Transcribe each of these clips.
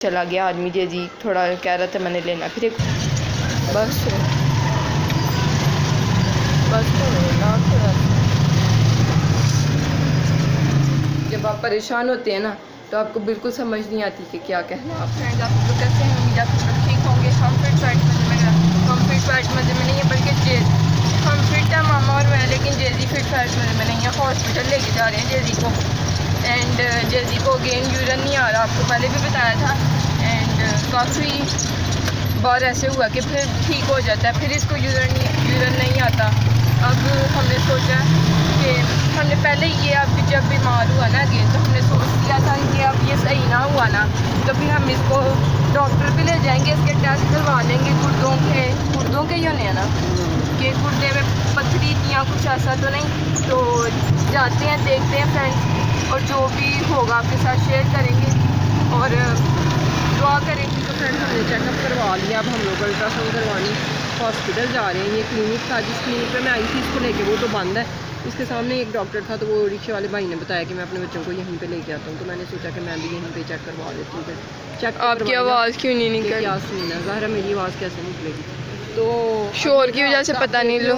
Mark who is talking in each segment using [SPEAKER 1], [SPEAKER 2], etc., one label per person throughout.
[SPEAKER 1] चला गया आदमी जी थोड़ा कह रहा था मैंने लेना फिर एक बस जब आप परेशान होते हैं ना तो आपको बिल्कुल समझ नहीं आती कि क्या कहना। आप फ्रेंड्स आप लोग कैसे हैं? उम्मीद आप लोग ठीक होंगे। हम फिट फैट मजे में नहीं है बल्कि हम फिट है मामा और मैं, लेकिन जेजी फिट फैट मजे में नहीं है। हॉस्पिटल लेके जा रहे हैं जेजी को एंड जेजी को अगेन यूरिन नहीं आ रहा, आपको पहले भी बताया था। एंड काफ़ी बार ऐसे हुआ कि फिर ठीक हो जाता है, फिर इसको यूरिन नहीं आता। अब हमने सोचा कि हमने पहले ये अब जब बीमार हुआ ना अगेन तो हमने सोच लिया था कि अब ये सही ना हुआ ना तो फिर हम इसको डॉक्टर पे ले जाएंगे, इसके टेस्ट करवा लेंगे गुर्दों के ही होने हैं ना कि गुर्दे में पथरी या कुछ ऐसा तो नहीं। तो जाते हैं देखते हैं फ्रेंड्स, और जो भी होगा आपके साथ शेयर करेंगे और दुआ करेंगे। तो फ्रेंड्स हमने चेकअप करवा लिया, अब हम लोग अल्ट्रासाउंड करवानी हॉस्पिटल जा रहे हैं। ये क्लिनिक था जिस क्लिनिक पे मैं आई थी इसको लेके, वो तो बंद है। इसके सामने एक डॉक्टर था तो वो रिक्शे वाले भाई ने बताया कि मैं अपने बच्चों को यहीं पे लेके आता हूँ, तो मैंने सोचा कि मैं भी यहीं पे चेक करवा लेती हूँ। चेक आपकी आवाज़ क्यों नहीं निकल?
[SPEAKER 2] क्या सीन है ज़ाहिर, मेरी आवाज़ कैसे निकलेगी? तो
[SPEAKER 1] शोर की वजह से पता नहीं लो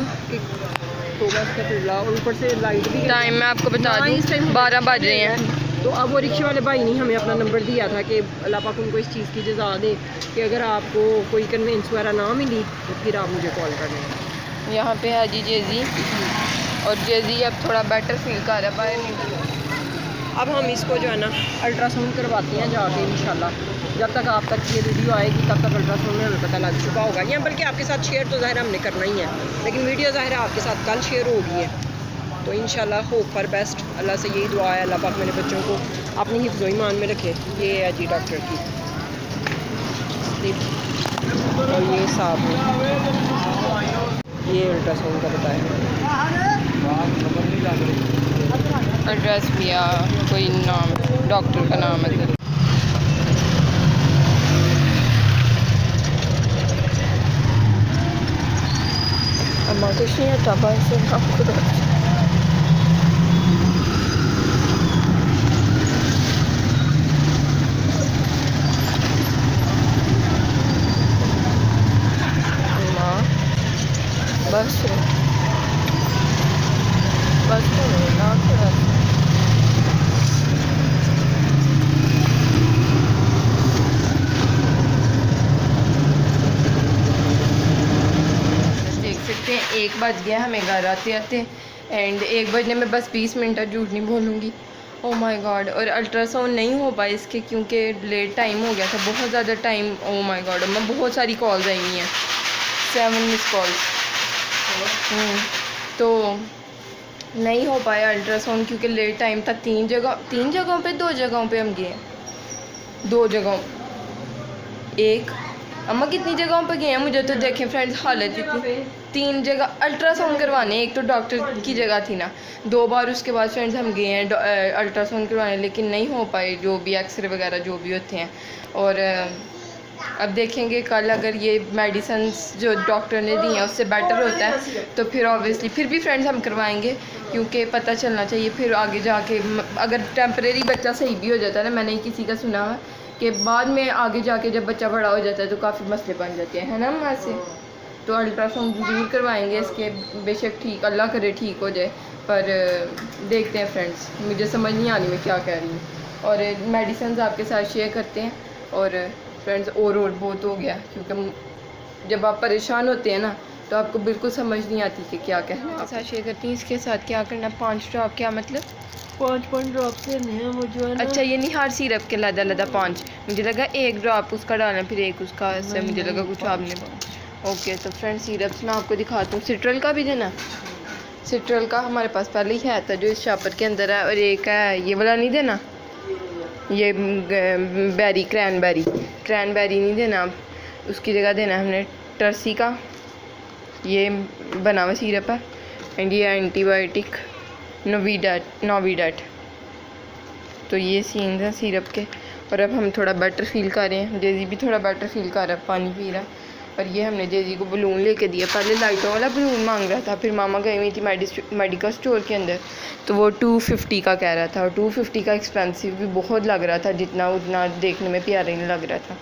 [SPEAKER 2] तो बस फिर और ऊपर से लाइट भी
[SPEAKER 1] टाइम मैं आपको बता दूँ 12 बज रहे हैं।
[SPEAKER 2] तो अब वो रिक्शे वाले भाई ने हमें अपना नंबर दिया था कि अल्लाह पाक उनको इस चीज़ की जज़ा दे कि अगर आपको कोई कन्वेंस वगैरह ना मिली तो फिर आप मुझे कॉल कर लें।
[SPEAKER 1] यहाँ पे है जी जेजी, और जेजी अब थोड़ा बेटर फील कर रहा है, बाहर निकल।
[SPEAKER 2] अब हम इसको जो है ना अल्ट्रासाउंड करवाते हैं जाके इंशाल्लाह। जब तक आप तक ये वीडियो आएगी तब तक अल्ट्रासाउंड में हमें पता लग चुका होगा, या बल्कि आपके साथ शेयर तो ज़ाहिर हमने करना ही है, लेकिन वीडियो ज़ाहिर आपके साथ कल शेयर होगी है। तो इंशाल्लाह होप फॉर बेस्ट, अल्लाह से यही दुआ है अल्लाह पाक मेरे बच्चों को अपनी हिफ्ज़ो ईमान में रखे। ये है जी डॉक्टर की, और ये साहब ये अल्ट्रासाउंड का बताया,
[SPEAKER 1] एड्रेस भी कोई नाम डॉक्टर का नाम है। अम्मा कुछ नहीं आता बस आपको बस देख सकते हैं 1 बज गया हमें घर आते आते, एंड 1 बजने में बस 20 मिनट है, झूठ नहीं बोलूँगी। ओह माय गॉड, और अल्ट्रासाउंड नहीं हो पाया इसके क्योंकि लेट टाइम हो गया था, बहुत ज़्यादा टाइम। ओह माय गॉड, मैं बहुत सारी कॉल्स आई हुई हैं, 7 मिस कॉल्स। तो नहीं हो पाया अल्ट्रासाउंड क्योंकि लेट टाइम था। 3 जगहों पे 2 जगहों पे हम गए, 2 जगहों, एक अम्मा कितनी जगहों पे गए हैं मुझे तो देखें फ्रेंड्स हालत इतनी। 3 जगह अल्ट्रासाउंड करवाने, एक तो डॉक्टर की जगह थी ना, 2 बार उसके बाद फ्रेंड्स हम गए हैं अल्ट्रासाउंड करवाने, लेकिन नहीं हो पाए जो भी एक्सरे वगैरह जो भी होते हैं। और अब देखेंगे कल अगर ये मेडिसिन्स जो डॉक्टर ने दी हैं उससे बेटर होता है तो फिर ऑब्वियसली फिर भी फ्रेंड्स हम करवाएंगे, क्योंकि पता चलना चाहिए फिर आगे जाके अगर टेम्परेरी बच्चा सही भी हो जाता है ना, मैंने किसी का सुना है कि बाद में आगे जाके जब बच्चा बड़ा हो जाता है तो काफ़ी मसले बन जाते हैं, है ना माँ से। तो अल्ट्रासाउंड ज़रूर करवाएंगे इसके, बेशक ठीक अल्लाह करे ठीक हो जाए, पर देखते हैं फ्रेंड्स, मुझे समझ नहीं आनी मैं क्या कह रही हूँ। और मेडिसिन आपके साथ शेयर करते हैं। और फ्रेंड्स और बहुत हो गया, क्योंकि जब आप परेशान होते हैं ना तो आपको बिल्कुल समझ नहीं आती कि क्या कहना है। साथ शेयर करती हैं इसके साथ क्या करना, 5 ड्रॉप, क्या मतलब
[SPEAKER 2] 5 ड्रॉप से नहीं वो जो है ना।
[SPEAKER 1] अच्छा ये निहार सिरप के लदा 5, मुझे लगा 1 ड्रॉप उसका डालना फिर 1 उसका, ऐसे मुझे लगा कुछ आपने। ओके तो फ्रेंड्स सिरप्स मैं आपको दिखाती हूँ। सिट्रल का भी देना, सिट्रल का हमारे पास पहले ही है था जो इस शॉपर के अंदर है, और एक है ये वाला नहीं देना, ये बेरी क्रैनबेरी नहीं देना, उसकी जगह देना हमने टर्सी का, ये बना हुआ सिरप है, एंड ये एंटीबायोटिक नोविडेट। तो ये सीन है सिरप के। और अब हम थोड़ा बेटर फील कर रहे हैं, जेजी भी थोड़ा बेटर फील कर रहा है, पानी पी रहा है। और ये हमने जेजी को बलून लेके दिया। पहले लाइटों वाला बलून मांग रहा था, फिर मामा गई हुई थी मेडिकल स्टोर के अंदर, तो वो 250 का कह रहा था, और 250 का एक्सपेंसिव भी बहुत लग रहा था, जितना उतना देखने में प्यारा नहीं लग रहा था।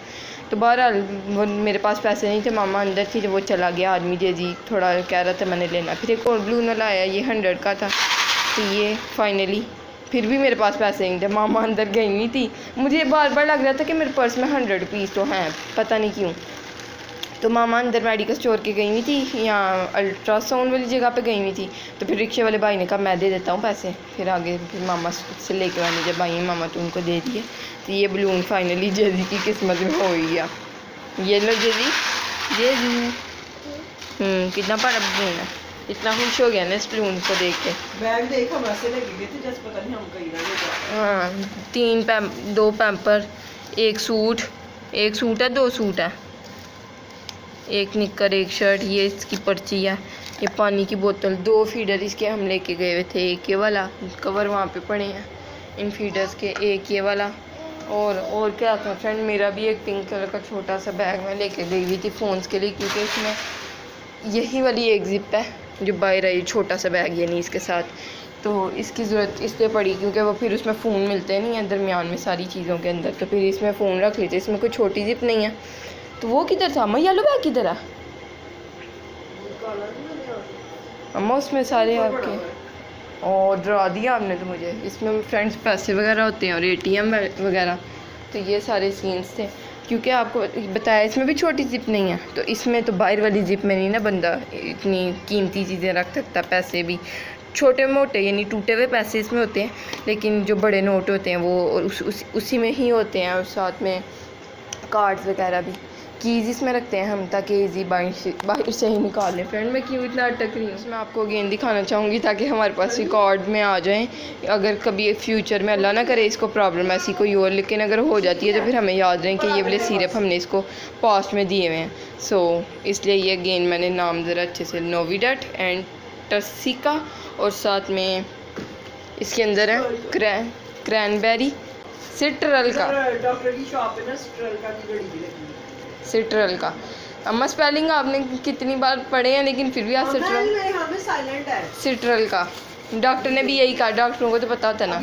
[SPEAKER 1] तो बहरहाल वो मेरे पास पैसे नहीं थे, मामा अंदर थी, जब वो चला गया आदमी, जेजी थोड़ा कह रहा था मैंने लेना। फिर एक और बलून वाला आया, ये 100 का था। तो ये फाइनली फिर भी मेरे पास पैसे नहीं थे, मामा अंदर गई हुई थी। मुझे बार बार लग रहा था कि मेरे पर्स में 100 पीस तो हैं, पता नहीं क्यों। तो मामा अंदर मेडिकल स्टोर के गई हुई थी, यहाँ अल्ट्रासाउंड वाली जगह पे गई हुई थी। तो फिर रिक्शे वाले भाई ने कहा मैं दे देता हूँ पैसे, फिर आगे फिर मामा से लेके मैंने जब आई मामा तो उनको दे दिए। तो ये बलून फाइनली जेजी की किस्मत में हो ही गया। ये लो जेजी, जेजी कितना बड़ा बलून है, इतना खुश हो गया ना इस बलून को देख के।
[SPEAKER 2] बैग देख हम ऐसे लगे गए थे जैसे पता नहीं हम कहीं ना गए।
[SPEAKER 1] हाँ 2 पैम्पर, एक सूट है, 2 सूट है, एक निक्कर, एक शर्ट, ये इसकी पर्ची है, ये पानी की बोतल, 2 फीडर इसके हम लेके गए हुए थे, एक ये वाला कवर वहाँ पे पड़े हैं इन फीडर्स के, एक ये वाला, और क्या था फ्रेंड, मेरा भी एक पिंक कलर का छोटा सा बैग मैं लेके गई हुई थी फ़ोन्स के लिए, क्योंकि इसमें यही वाली एक ज़िप है जो बाहर आई, छोटा सा बैग ये नहीं इसके साथ, तो इसकी ज़रूरत इसलिए पड़ी क्योंकि वो फिर उसमें फ़ोन मिलते नहीं हैं दरमियान में सारी चीज़ों के अंदर, तो फिर इसमें फ़ोन रख लेते, इसमें कोई छोटी ज़िप नहीं है। तो वो किधर था अम्मा, येलो बैग किधर है अम्मा, उसमें सारे आपके, और डरा दिया आपने तो मुझे। इसमें फ्रेंड्स पैसे वगैरह होते हैं और ATM वगैरह, तो ये सारे सीन्स थे। क्योंकि आपको बताया इसमें भी छोटी जिप नहीं है, तो इसमें तो बाहर वाली जिप में नहीं ना बंदा इतनी कीमती चीज़ें रख सकता, पैसे भी छोटे मोटे यानी टूटे हुए पैसे इसमें होते हैं, लेकिन जो बड़े नोट होते हैं वो उसी में ही होते हैं, और साथ में कार्ड्स वगैरह भी। कीज़ इसमें रखते हैं हम ताकि इजी बाहर से ही निकाल लें। फ्रेंड मैं क्यों इतना अटक रही हूँ, मैं आपको अगेन दिखाना चाहूँगी ताकि हमारे पास रिकॉर्ड में आ जाएं, अगर कभी फ्यूचर में अल्लाह ना करे इसको प्रॉब्लम ऐसी कोई और, लेकिन अगर हो जाती है तो फिर हमें याद रहे कि ये वाले सिरप हमने इसको पास्ट में दिए हुए हैं। सो इसलिए ये अगेन मैंने नाम ज़रा अच्छे से, नोविडेट एंड टर्सिका, और साथ में इसके अंदर है क्रैनबेरी, सिट्रल का,
[SPEAKER 2] डॉक्टर की शॉप है ना, सिट्रल का की घड़ी भी लगी है।
[SPEAKER 1] सिट्रल का अम्मा स्पेलिंग आपने कितनी बार पढ़े हैं, लेकिन फिर भी आप
[SPEAKER 2] साइलेंट है।
[SPEAKER 1] सिट्रल का डॉक्टर ने भी यही कहा, डॉक्टरों को तो पता होता है ना,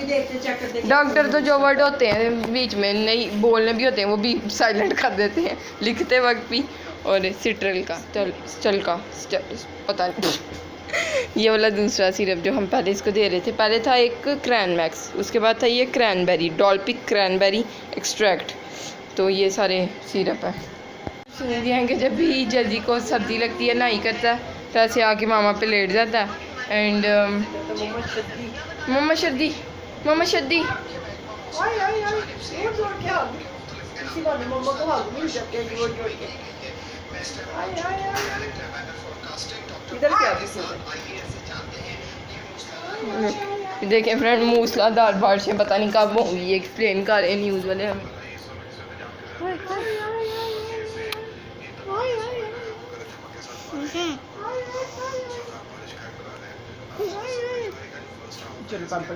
[SPEAKER 1] डॉक्टर तो जो वर्ड होते हैं बीच में नहीं बोलने भी होते हैं वो भी साइलेंट कर देते हैं लिखते वक्त भी। और सिट्रल का पता नहीं ये वाला दूसरा सिरप जो हम पहले इसको दे रहे थे, पहले था एक क्रैनमैक्स, उसके बाद था ये क्रैनबेरी, डॉल्पिक क्रैनबेरी एक्सट्रैक्ट, तो ये सारे सिरप है। सुन दिया कि जब भी जल्दी को सर्दी लगती है ना ही करता है, तो ऐसे आके मामा पे लेट जाता है एंड मम्मा शर्दी देखें फ्रेंड, मूसलाधार बारिशें पता नहीं कब होंगी, एक्सप्लेन कर रहे हैं न्यूज़ वाले हमें।
[SPEAKER 2] चलो